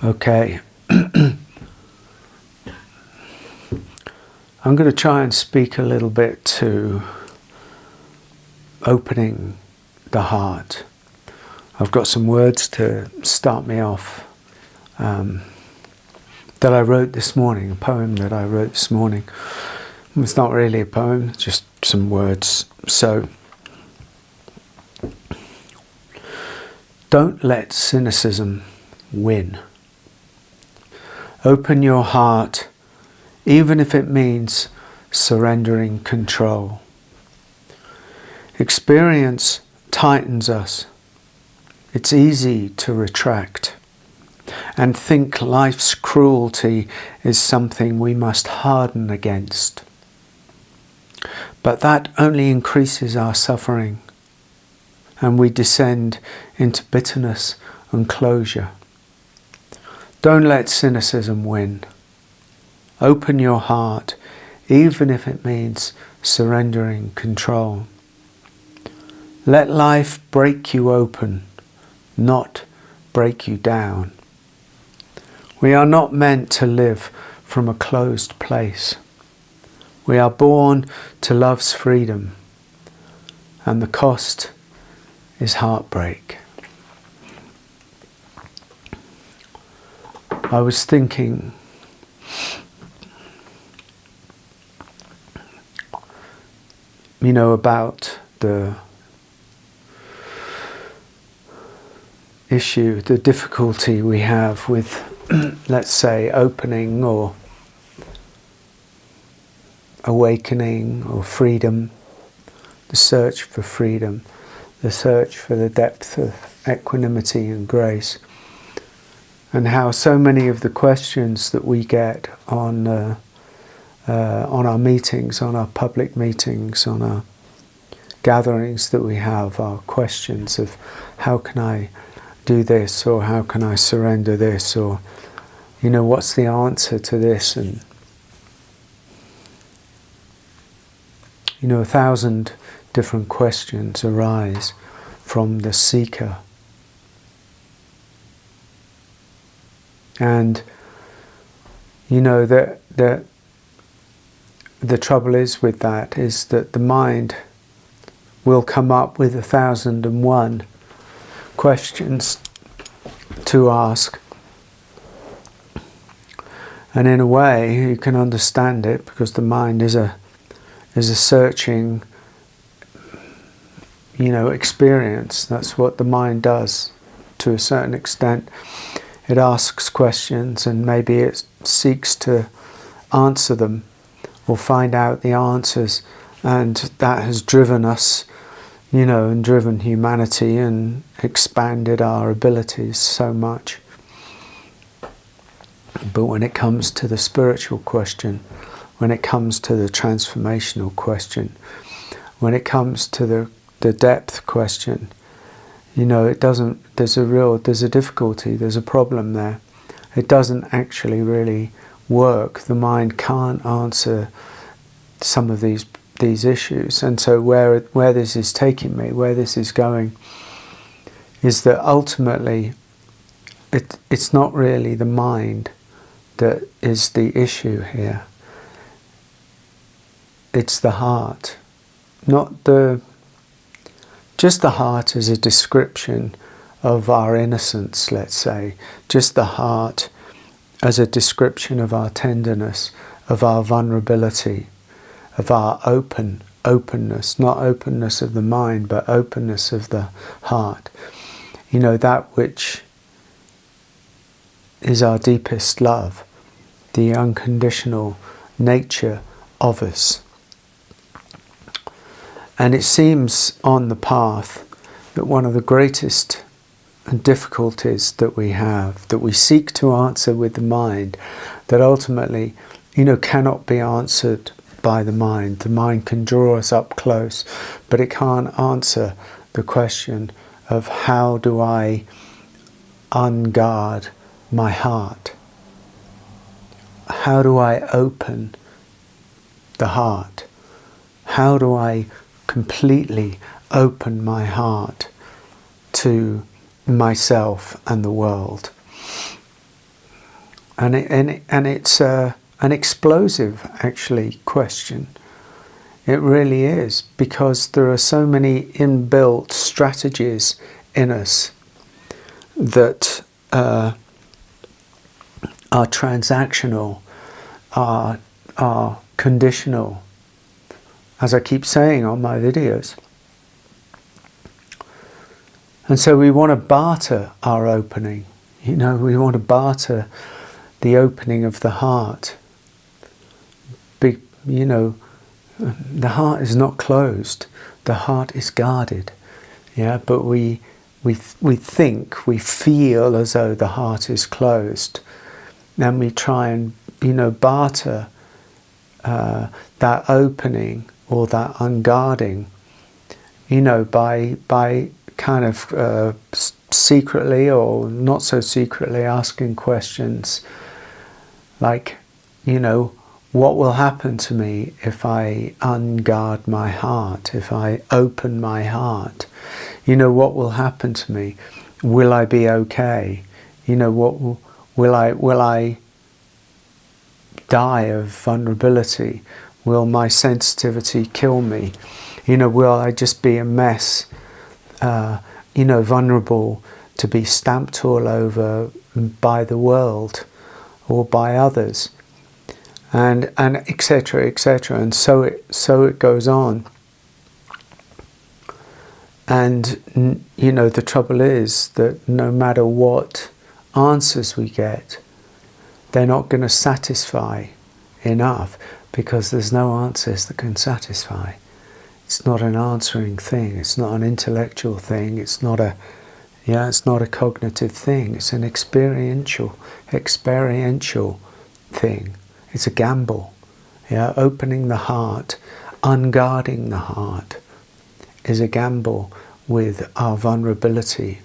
Okay. I'm going to try and speak a little bit to opening the heart. I've got some words to start me off that I wrote this morning, a poem that I wrote this morning. It's not really a poem, it's just some words. So, don't let cynicism win. Open your heart, even if it means surrendering control. Experience tightens us. It's easy to retract and think life's cruelty is something we must harden against. But that only increases our suffering, and we descend into bitterness and closure. Don't let cynicism win. Open your heart, even if it means surrendering control. Let life break you open, not break you down. We are not meant to live from a closed place. We are born to love's freedom, and the cost is heartbreak. I was thinking, about the issue, the difficulty we have with, let's say, opening or awakening or freedom, the search for freedom, the search for the depth of equanimity and grace, and how so many of the questions that we get on our meetings, on our public meetings, on our gatherings that we have are questions of how can I do this, or how can I surrender this, or what's the answer to this, and 1,000 different questions arise from the seeker. And the trouble is with that is that the mind will come up with 1,001 questions to ask, and in a way you can understand it, because the mind is a searching experience. That's what the mind does to a certain extent. It asks questions, and maybe it seeks to answer them or find out the answers, and that has driven us, and driven humanity and expanded our abilities so much. But when it comes to the spiritual question, when it comes to the transformational question, when it comes to the depth question, it doesn't, there's a difficulty, there's a problem there. It doesn't actually really work. The mind can't answer some of these issues. And so where this is taking me, where this is going, is that ultimately it's not really the mind that is the issue here. It's the heart, not just the heart as a description of our innocence, let's say, just the heart as a description of our tenderness, of our vulnerability, of our openness, not openness of the mind, but openness of the heart. That which is our deepest love, the unconditional nature of us. And it seems on the path that one of the greatest difficulties that we have, that we seek to answer with the mind, that ultimately, cannot be answered by the mind. The mind can draw us up close, but it can't answer the question of how do I unguard my heart? How do I open the heart? How do I completely open my heart to myself and the world? and it's an explosive, actually, question. It really is, because there are so many inbuilt strategies in us that are transactional, are conditional, as I keep saying on my videos. And so we want to barter our opening. We want to barter the opening of the heart. The heart is not closed. The heart is guarded. Yeah, but we think, we feel as though the heart is closed. And we try and, barter that opening or that unguarding, by kind of secretly or not so secretly asking questions like, what will happen to me if I unguard my heart, if I open my heart? What will happen to me? Will I be okay? Will I die of vulnerability? Will my sensitivity kill me? Will I just be a mess? Vulnerable to be stamped all over by the world or by others, and etc., etc. And so it goes on. And the trouble is that no matter what answers we get, they're not going to satisfy enough, because there's no answers that can satisfy. It's not an answering thing. It's not an intellectual thing. It's not a cognitive thing. It's an experiential thing. It's a gamble. Yeah, opening the heart, unguarding the heart, is a gamble with our vulnerability.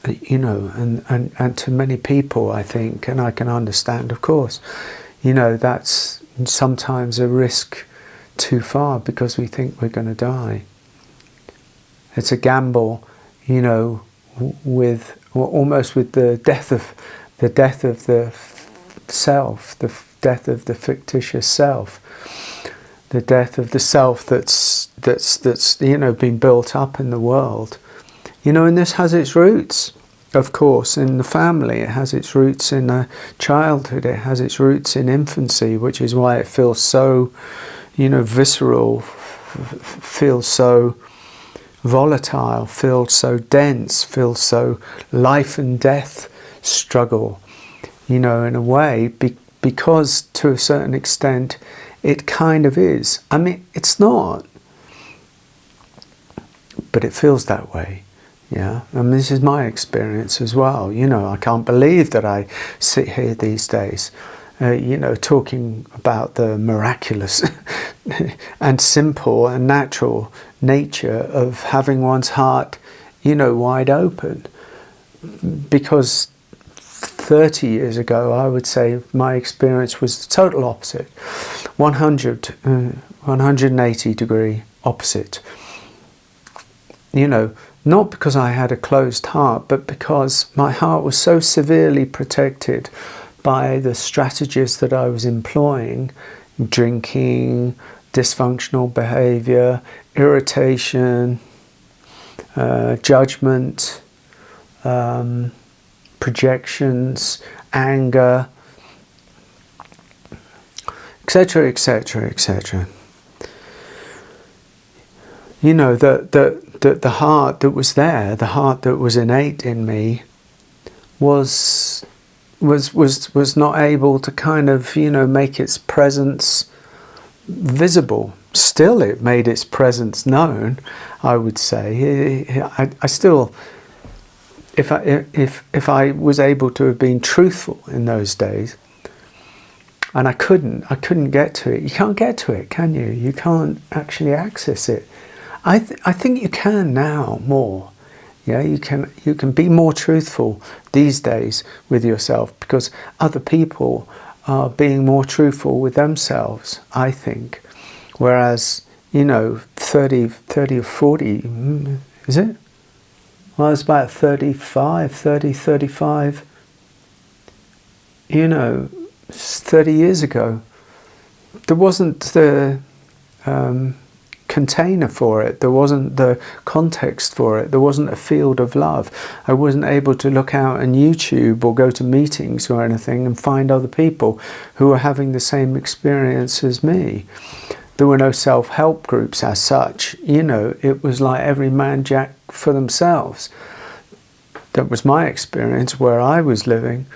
And to many people, I think, and I can understand, of course, that's sometimes a risk too far, because we think we're going to die. It's a gamble, almost with the death of the self, the death of the fictitious self, the death of the self that's been built up in the world. And this has its roots, of course, in the family. It has its roots in childhood. It has its roots in infancy, which is why it feels so, visceral, feels so volatile, feels so dense, feels so life and death struggle, in a way, because to a certain extent it kind of is. I mean, it's not, but it feels that way. Yeah, and this is my experience as well. I can't believe that I sit here these days, talking about the miraculous and simple and natural nature of having one's heart, wide open. Because 30 years ago, I would say my experience was the total opposite. 180 degree opposite. Not because I had a closed heart, but because my heart was so severely protected by the strategies that I was employing: drinking, dysfunctional behavior, irritation, judgment, projections, anger, etc., etc., etc. The heart that was there, the heart that was innate in me, was not able to kind of, make its presence visible. Still, it made its presence known, I would say. I still, if I was able to have been truthful in those days, and I couldn't get to it. You can't get to it, can you? You can't actually access it. I think you can now more. Yeah, you can be more truthful these days with yourself, because other people are being more truthful with themselves, I think. Whereas, 30 or 40, is it? when I was about 35, 30 years ago. There wasn't the container for it. There wasn't the context for it. There wasn't a field of love. I wasn't able to look out on YouTube or go to meetings or anything and find other people who were having the same experience as me. There were no self-help groups as such. It was like every man jack for themselves. That was my experience where I was living.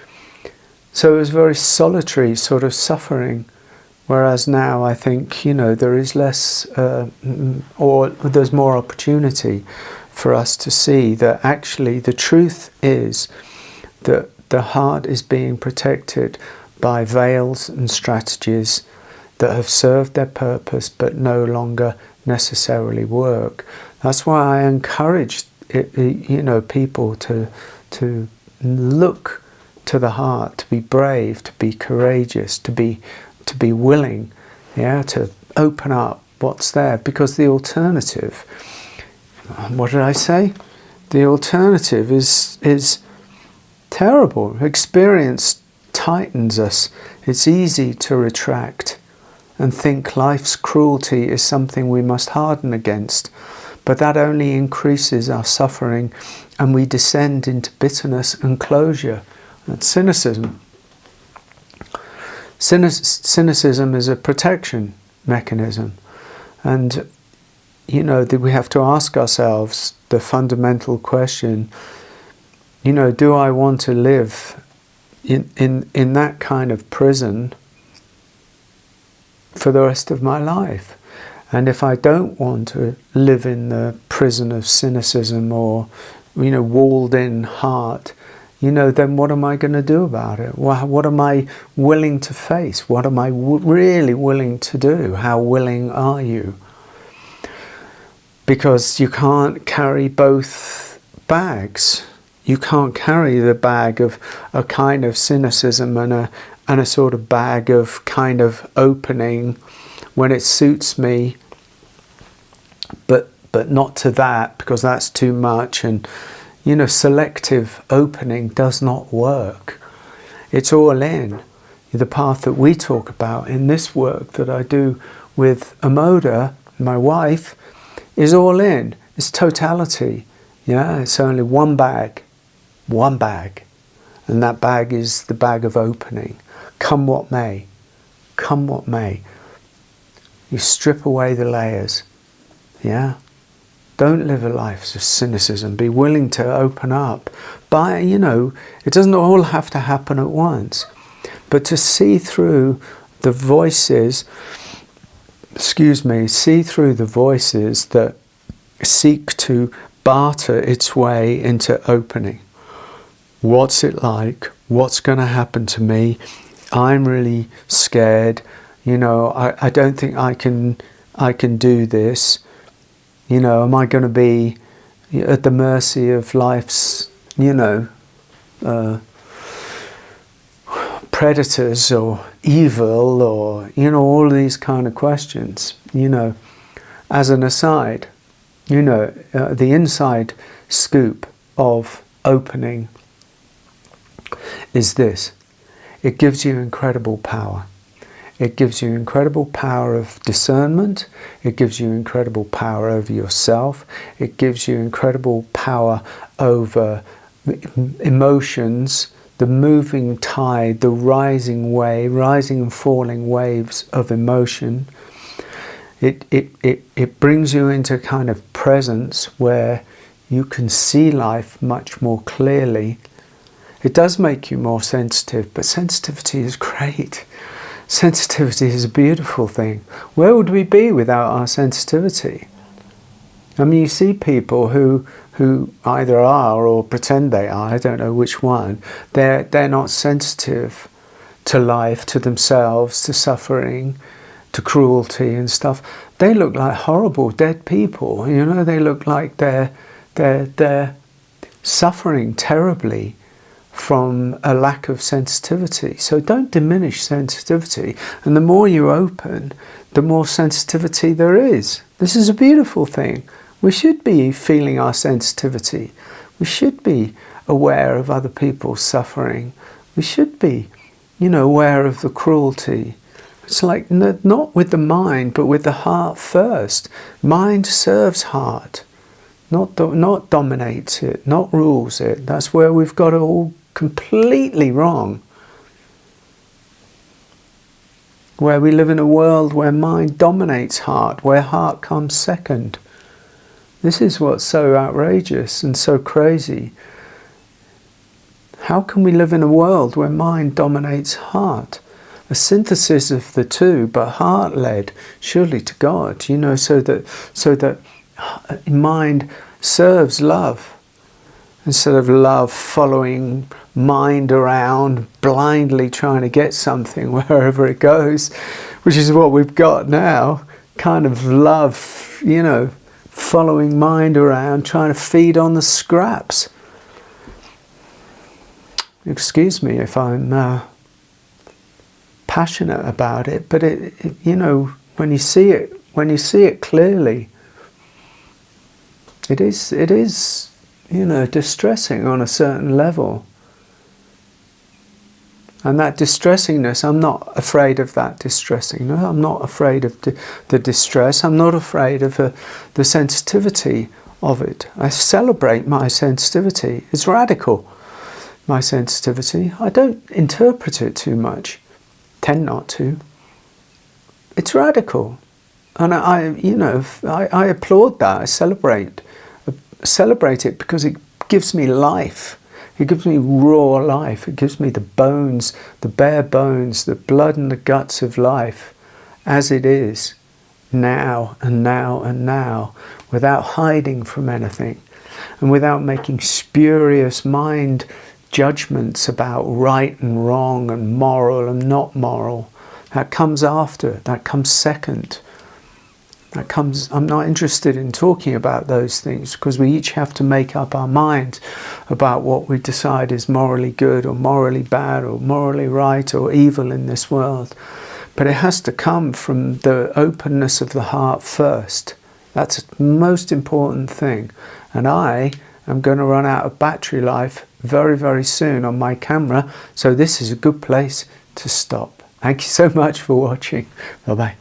So it was very solitary sort of suffering. Whereas now I think, there is less, or there's more opportunity for us to see that actually the truth is that the heart is being protected by veils and strategies that have served their purpose but no longer necessarily work. That's why I encourage people to look to the heart, to be brave, to be courageous, to be willing, to open up what's there, because the alternative, what did I say? The alternative is terrible. Experience tightens us. It's easy to retract and think life's cruelty is something we must harden against, but that only increases our suffering and we descend into bitterness and closure. That's cynicism. Cynicism is a protection mechanism, and we have to ask ourselves the fundamental question, do I want to live in that kind of prison for the rest of my life? And if I don't want to live in the prison of cynicism or walled in heart, then what am I going to do about it? What am I willing to face? What am I really willing to do? How willing are you? Because you can't carry both bags. You can't carry the bag of a kind of cynicism and a sort of bag of kind of opening when it suits me, but not to that, because that's too much. And selective opening does not work. It's all in. The path that we talk about in this work that I do with Amoda, my wife, is all in. It's totality. It's only one bag. And that bag is the bag of opening. Come what may. Come what may. You strip away the layers. Don't live a life of cynicism. Be willing to open up. It doesn't all have to happen at once. But to see through the voices, see through the voices that seek to barter its way into opening. What's it like? What's going to happen to me? I'm really scared. I don't think I can do this. Am I going to be at the mercy of life's, predators or evil or, all these kind of questions, as an aside, the inside scoop of opening is this. It gives you incredible power. It gives you incredible power of discernment. It gives you incredible power over yourself. It gives you incredible power over emotions, the moving tide, the rising and falling waves of emotion. It brings you into kind of presence where you can see life much more clearly. It does make you more sensitive, but sensitivity is great. Sensitivity is a beautiful thing. Where would we be without our sensitivity? I mean, you see people who either are or pretend they are, I don't know which one, they're not sensitive to life, to themselves, to suffering, to cruelty and stuff. They look like horrible dead people, they look like they're suffering terribly from a lack of sensitivity. So don't diminish sensitivity. And the more you open, the more sensitivity there is. This is a beautiful thing. We should be feeling our sensitivity. We should be aware of other people's suffering. We should be, aware of the cruelty. It's like not with the mind, but with the heart first. Mind serves heart, not dominates it, not rules it. That's where we've got it all completely wrong. Where we live in a world where mind dominates heart, where heart comes second. This is what's so outrageous and so crazy. How can we live in a world where mind dominates heart? A synthesis of the two, but heart-led, surely to God, so that mind serves love, instead of love following mind around, blindly trying to get something wherever it goes, which is what we've got now, kind of love, following mind around, trying to feed on the scraps. Excuse me if I'm passionate about it, but when you see it clearly, it is distressing on a certain level. And that distressingness, I'm not afraid of that distressing. No, I'm not afraid of the distress. I'm not afraid of the sensitivity of it. I celebrate my sensitivity. It's radical, my sensitivity. I don't interpret it too much. Tend not to. It's radical. And I applaud that. I celebrate it because it gives me life. It gives me raw life. It gives me the bones, the bare bones, the blood and the guts of life as it is, now and now and now, without hiding from anything and without making spurious mind judgments about right and wrong and moral and not moral. That comes after, that comes second. I'm not interested in talking about those things, because we each have to make up our minds about what we decide is morally good or morally bad or morally right or evil in this world. But it has to come from the openness of the heart first. That's the most important thing. And I am going to run out of battery life very, very soon on my camera, so this is a good place to stop. Thank you so much for watching. Bye-bye.